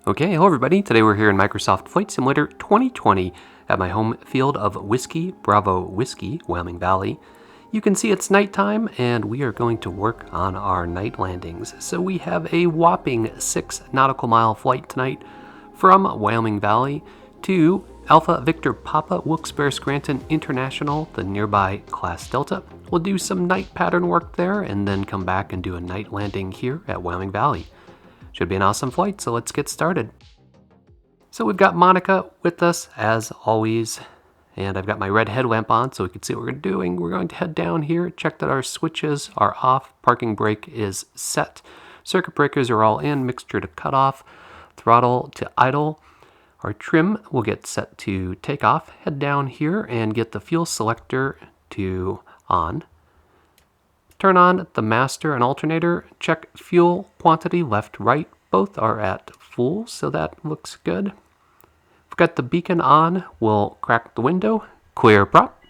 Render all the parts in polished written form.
Okay, hello everybody. Today we're here in Microsoft Flight Simulator 2020 at my home field of Whiskey Bravo Whiskey, Wyoming Valley. You can see it's nighttime and we are going to work on our night landings. So we have a whopping 6 nautical mile flight tonight from Wyoming Valley to Alpha Victor Papa Wilkes-Barre Scranton International, the nearby Class Delta. We'll do some night pattern work there and then come back and do a night landing here at Wyoming Valley. Should be an awesome flight, so let's get started. So we've got Monica with us, as always, and I've got my red headlamp on so we can see what we're doing. We're going to head down here, check that our switches are off, parking brake is set, circuit breakers are all in, mixture to cutoff, throttle to idle. Our trim will get set to takeoff. Head down here and get the fuel selector to on. Turn on the master and alternator, check fuel quantity left, right. Both are at full, so that looks good. We've got the beacon on, we'll crack the window, clear prop.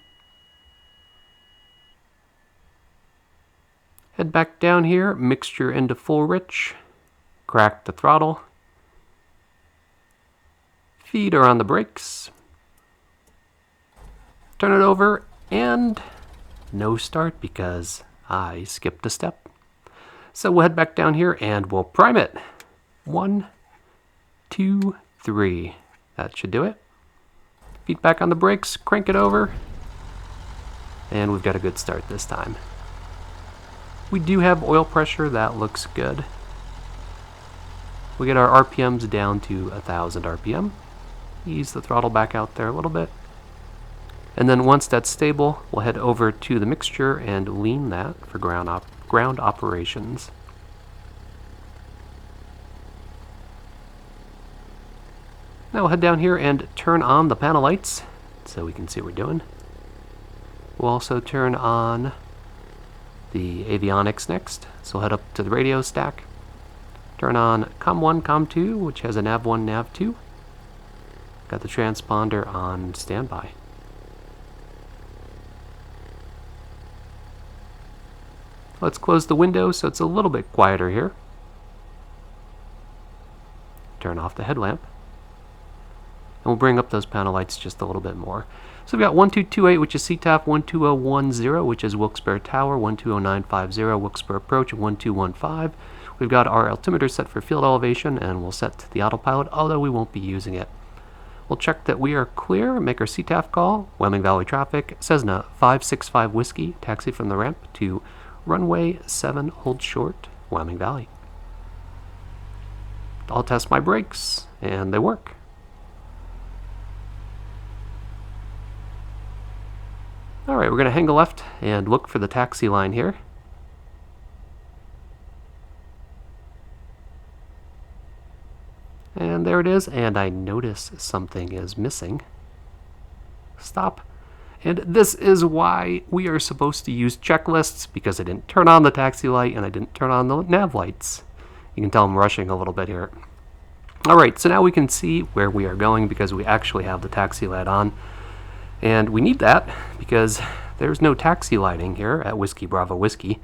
Head back down here, mixture into full rich, crack the throttle. Feet are on the brakes. Turn it over and no start because I skipped a step. So we'll head back down here and we'll prime it. 1, 2, 3. That should do it. Feet back on the brakes, crank it over. And we've got a good start this time. We do have oil pressure, that looks good. We get our RPMs down to 1,000 RPM. Ease the throttle back out there a little bit. And then once that's stable, we'll head over to the mixture and lean that for ground operations. Now we'll head down here and turn on the panel lights so we can see what we're doing. We'll also turn on the avionics next. So we'll head up to the radio stack. Turn on COM1, COM2, which has a NAV1, NAV2. Got the transponder on standby. Let's close the window so it's a little bit quieter here. Turn off the headlamp. And we'll bring up those panel lights just a little bit more. So we've got 1228, which is CTAF, 12010, which is Wilkes-Barre Tower, 120950, Wilkes-Barre Approach, 1215. We've got our altimeter set for field elevation, and we'll set the autopilot, although we won't be using it. We'll check that we are clear, make our CTAF call, Wyoming Valley traffic, Cessna 565 Whiskey, taxi from the ramp to runway 7, hold short, Wyoming Valley. I'll test my brakes, and they work. Alright, we're going to hang a left and look for the taxi line here. And there it is, and I notice something is missing. Stop. And this is why we are supposed to use checklists, because I didn't turn on the taxi light and I didn't turn on the nav lights. You can tell I'm rushing a little bit here. Alright, so now we can see where we are going because we actually have the taxi light on. And we need that because there's no taxi lighting here at Whiskey Bravo Whiskey.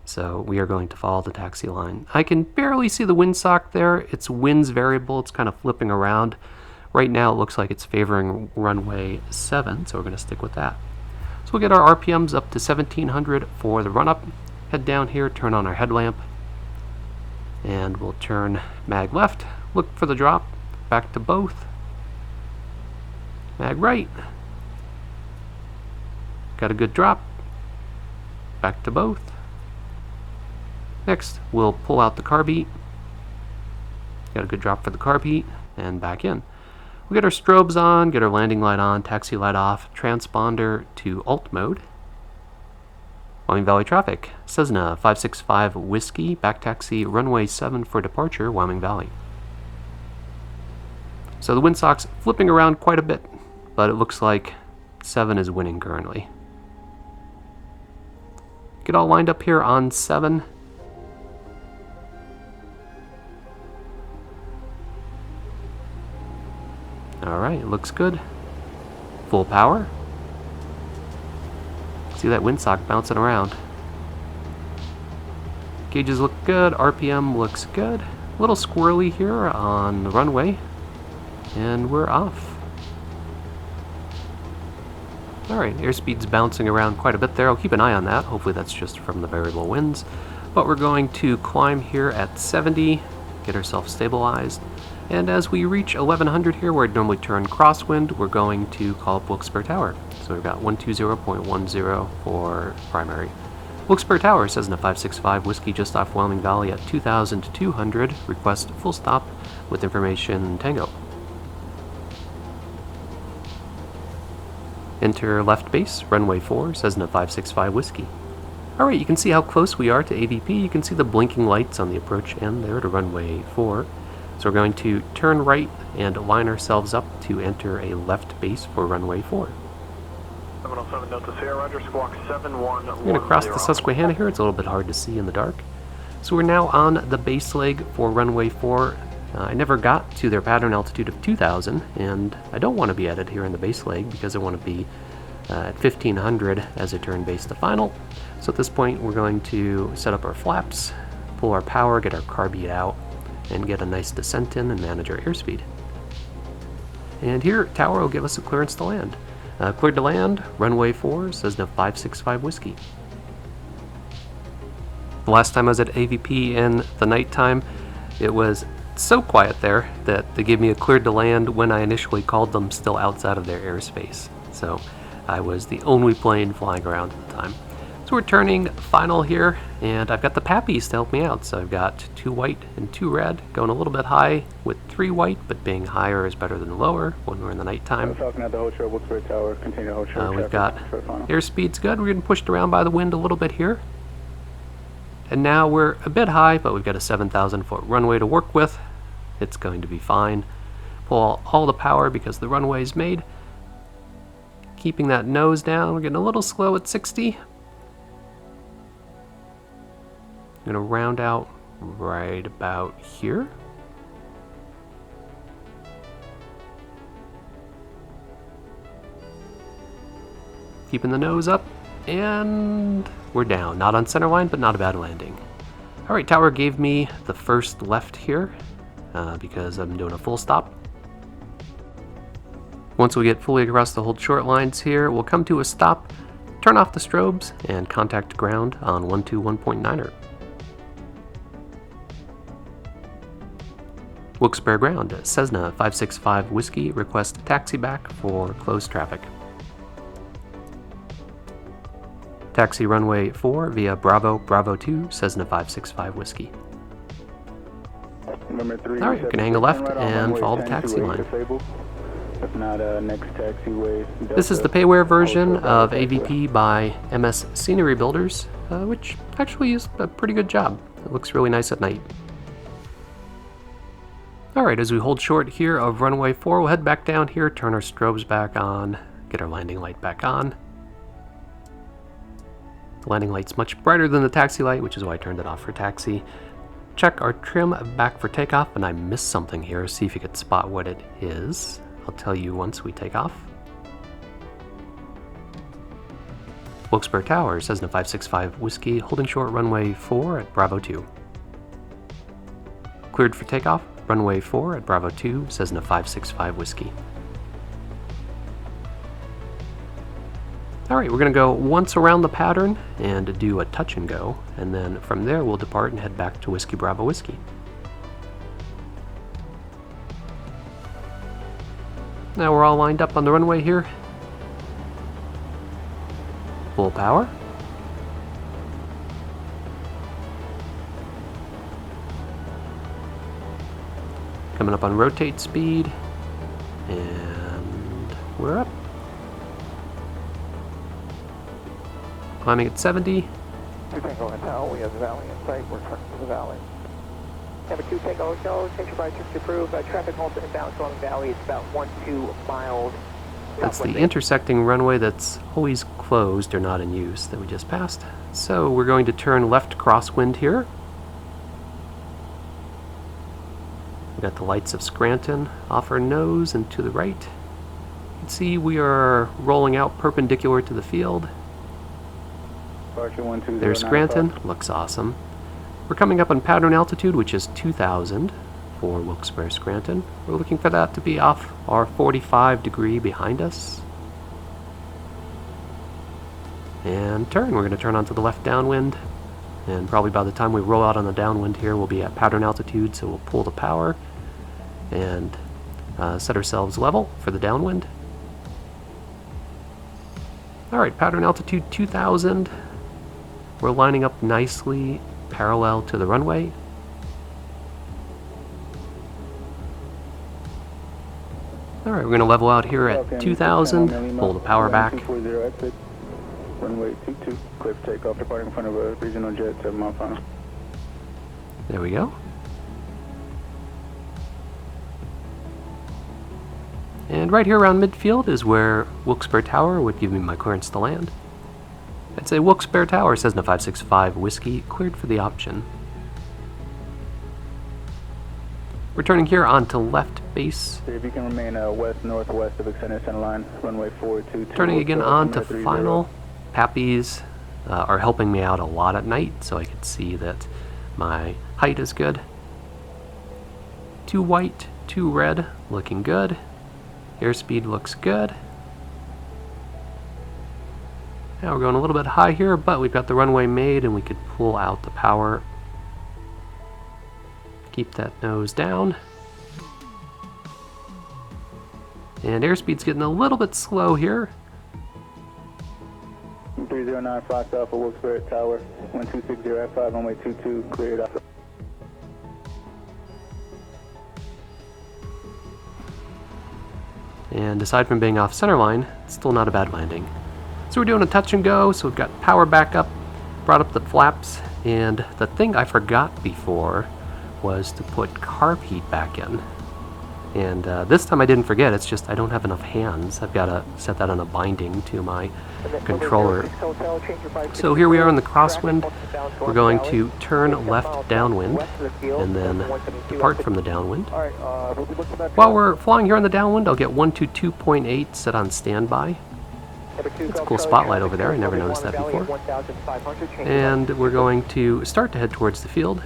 So we are going to follow the taxi line. I can barely see the windsock there. It's wind's variable. It's kind of flipping around. Right now it looks like it's favoring runway 7, so we're going to stick with that. So we'll get our RPMs up to 1700 for the run-up. Head down here, turn on our headlamp, and we'll turn mag left. Look for the drop. Back to both. Mag right. Got a good drop. Back to both. Next, we'll pull out the carb heat. Got a good drop for the carb heat, and back in. We'll get our strobes on, get our landing light on, taxi light off, transponder to alt mode. Wyoming Valley traffic, Cessna 565 Whiskey, back taxi, runway 7 for departure, Wyoming Valley. So the windsock's flipping around quite a bit, but it looks like 7 is winning currently. Get all lined up here on 7. Alright, looks good. Full power. See that windsock bouncing around. Gauges look good, RPM looks good. A little squirrely here on the runway, and we're off. Alright, airspeed's bouncing around quite a bit there. I'll keep an eye on that. Hopefully that's just from the variable winds. But we're going to climb here at 70, get ourselves stabilized. And as we reach 1100 here, where I'd normally turn crosswind, we're going to call up Wilkes-Barre Tower. So we've got 120.10 for primary. Wilkes-Barre Tower, Cessna 565 Whiskey, just off Wyoming Valley at 2200. Request full stop with information Tango. Enter left base, runway 4, Cessna 565 Whiskey. Alright, you can see how close we are to AVP. You can see the blinking lights on the approach end there to runway 4. So we're going to turn right and line ourselves up to enter a left base for runway 4. 707 Delta Sierra, Roger, squawk 7110. We're going to cross the Susquehanna here. It's a little bit hard to see in the dark. So we're now on the base leg for runway 4. I never got to their pattern altitude of 2,000, and I don't want to be at it here in the base leg because I want to be at 1,500 as I turn base to final. So at this point, we're going to set up our flaps, pull our power, get our car beat out, and get a nice descent in and manage our airspeed. And here, Tower will give us a clearance to land. Cleared to land, runway 4, Cessna 565 Whiskey. The last time I was at AVP in the nighttime, it was so quiet there that they gave me a cleared to land when I initially called them still outside of their airspace. So I was the only plane flying around at the time. So we're turning final here, and I've got the Pappies to help me out. So I've got 2 white and 2 red, going a little bit high with 3 white, but being higher is better than lower when we're in the nighttime. Talking at the hotel, Wilkes-Barre Tower, continue hotel. We've got airspeed's good. We're getting pushed around by the wind a little bit here. And now we're a bit high, but we've got a 7,000 foot runway to work with. It's going to be fine. Pull all the power because the runway is made. Keeping that nose down. We're getting a little slow at 60. I'm going to round out right about here. Keeping the nose up, and we're down. Not on center line, but not a bad landing. Alright, Tower gave me the first left here because I'm doing a full stop. Once we get fully across the hold short lines here, we'll come to a stop, turn off the strobes, and contact ground on 121.9er. Wilkes-Barre ground, Cessna 565 Whiskey, request taxi back for closed traffic. Taxi runway 4 via Bravo, Bravo 2, Cessna 565 Whiskey. Alright, you can hang a left and follow the taxi line. This is the payware version of AVP by MS Scenery Builders, which actually is a pretty good job. It looks really nice at night. Alright, as we hold short here of runway 4, we'll head back down here, turn our strobes back on, get our landing light back on. The landing light's much brighter than the taxi light, which is why I turned it off for taxi. Check our trim back for takeoff, and I missed something here. See if you could spot what it is. I'll tell you once we take off. Wilkes-Barre Tower, Cessna 565 Whiskey, holding short runway 4 at Bravo 2. Cleared for takeoff, runway 4 at Bravo 2, Cessna 565 Whiskey. Alright, we're going to go once around the pattern and do a touch and go, and then from there we'll depart and head back to Whiskey Bravo Whiskey. Now we're all lined up on the runway here. Full power. Coming up on rotate speed, and we're up. Climbing at 70. 2 Tango Hotel, we have the valley in sight, we're turning to the valley. Number 2 Tango Hotel, take your right to approve. Traffic halts inbound Wyoming Valley, it's about 1-2 miles. That's the intersecting runway that's always closed or not in use that we just passed. So we're going to turn left crosswind here. We've got the lights of Scranton off our nose and to the right. You can see we are rolling out perpendicular to the field. There's Scranton, looks awesome. We're coming up on pattern altitude, which is 2,000 for Wilkes-Barre Scranton. We're looking for that to be off our 45 degree behind us. And turn. We're going to turn onto the left downwind. And probably by the time we roll out on the downwind here, we'll be at pattern altitude, so we'll pull the power and set ourselves level for the downwind. Alright, pattern altitude 2,000. We're lining up nicely parallel to the runway. Alright, we're going to level out here at 2,000, pull the power back. Runway 22, clear for takeoff, departing in front of a regional jet, 7 mile final. There we go. And right here around midfield is where Wilkes-Barre Tower would give me my clearance to land. I'd say Wilkes-Barre Tower, Cessna 565 Whiskey, cleared for the option. Returning here onto left base. If you can remain west-northwest of extended center line, runway 422. Turning again on to final. Pappies are helping me out a lot at night, so I can see that my height is good. 2 white, 2 red, looking good. Airspeed looks good. Now we're going a little bit high here, but we've got the runway made and we could pull out the power. Keep that nose down. And airspeed's getting a little bit slow here. 309 Fox Alpha, Wilkes-Barre Tower, 1260 at 5, runway 22, cleared off. And aside from being off centerline, it's still not a bad landing. So we're doing a touch and go, so we've got power back up, brought up the flaps, and the thing I forgot before was to put carb heat back in. And this time I didn't forget, it's just I don't have enough hands. I've got to set that on a binding to my controller. So here we are in the crosswind. We're going to turn left downwind and then depart from the downwind. While we're flying here on the downwind, I'll get 122.8 set on standby. It's a cool spotlight over there, I never noticed that before. And we're going to start to head towards the field.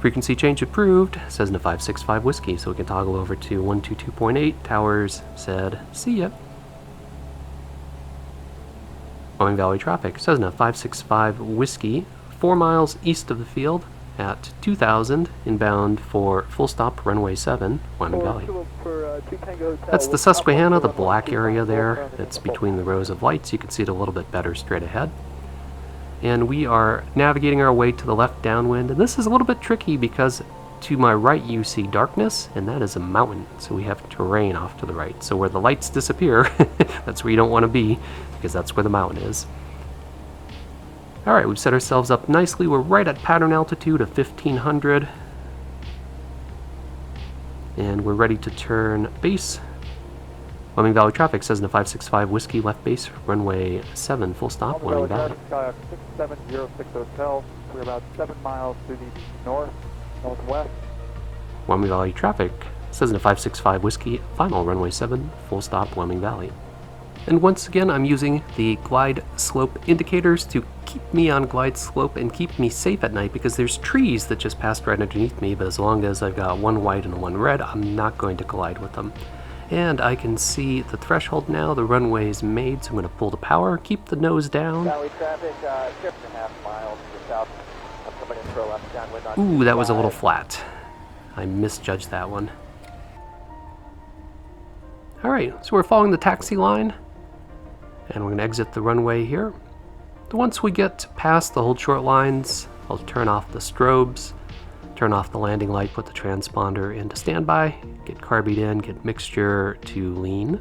Frequency change approved, Cessna 565 Whiskey, so we can toggle over to 122.8. Towers said, see ya. Wyoming Valley traffic, Cessna 565 Whiskey, 4 miles east of the field at 2,000, inbound for full stop runway 7, Wyoming Valley. That's the Susquehanna, the black area there. It's between the rows of lights. You can see it a little bit better straight ahead. And we are navigating our way to the left downwind, and this is a little bit tricky because to my right you see darkness, and that is a mountain, so we have terrain off to the right. So where the lights disappear, that's where you don't want to be, because that's where the mountain is. Alright, we've set ourselves up nicely. We're right at pattern altitude of 1,500. And we're ready to turn base. Wyoming Valley traffic, Cessna 565 Whiskey, left base, runway 7, full stop, Wyoming Valley. 6706 Hotel, we're about 7 miles to the northwest. Wyoming Valley traffic, Cessna 565 Whiskey, final, runway 7, full stop, Wyoming Valley. And once again, I'm using the glide slope indicators to keep me on glide slope and keep me safe at night, because there's trees that just passed right underneath me, but as long as I've got 1 white and 1 red, I'm not going to collide with them. And I can see the threshold now, the runway is made, so I'm going to pull the power, keep the nose down. Valley traffic, 6.5 miles to the south. I'm coming in for a left downwind on Ooh, that was a little flat. I misjudged that one. Alright, so we're following the taxi line, and we're going to exit the runway here. Once we get past the hold short lines, I'll turn off the strobes, turn off the landing light, put the transponder into standby, get carbied in, get mixture to lean.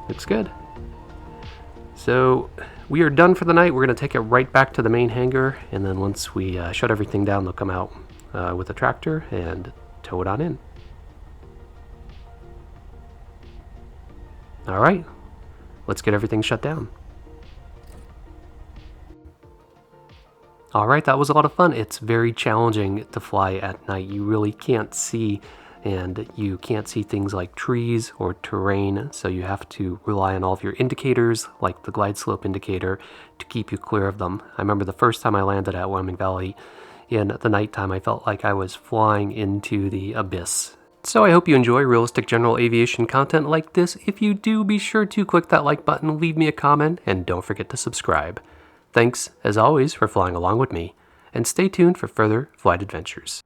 Looks good. So we are done for the night. We're going to take it right back to the main hangar, and then once we shut everything down, they'll come out with a tractor and tow it on in. All right, let's get everything shut down. All right, that was a lot of fun. It's very challenging to fly at night. You really can't see and you can't see things like trees or terrain, so you have to rely on all of your indicators, like the glide slope indicator, to keep you clear of them. I remember the first time I landed at Wyoming Valley, in the nighttime I felt like I was flying into the abyss. So I hope you enjoy realistic general aviation content like this. If you do, be sure to click that like button, leave me a comment, and don't forget to subscribe. Thanks, as always, for flying along with me, and stay tuned for further flight adventures.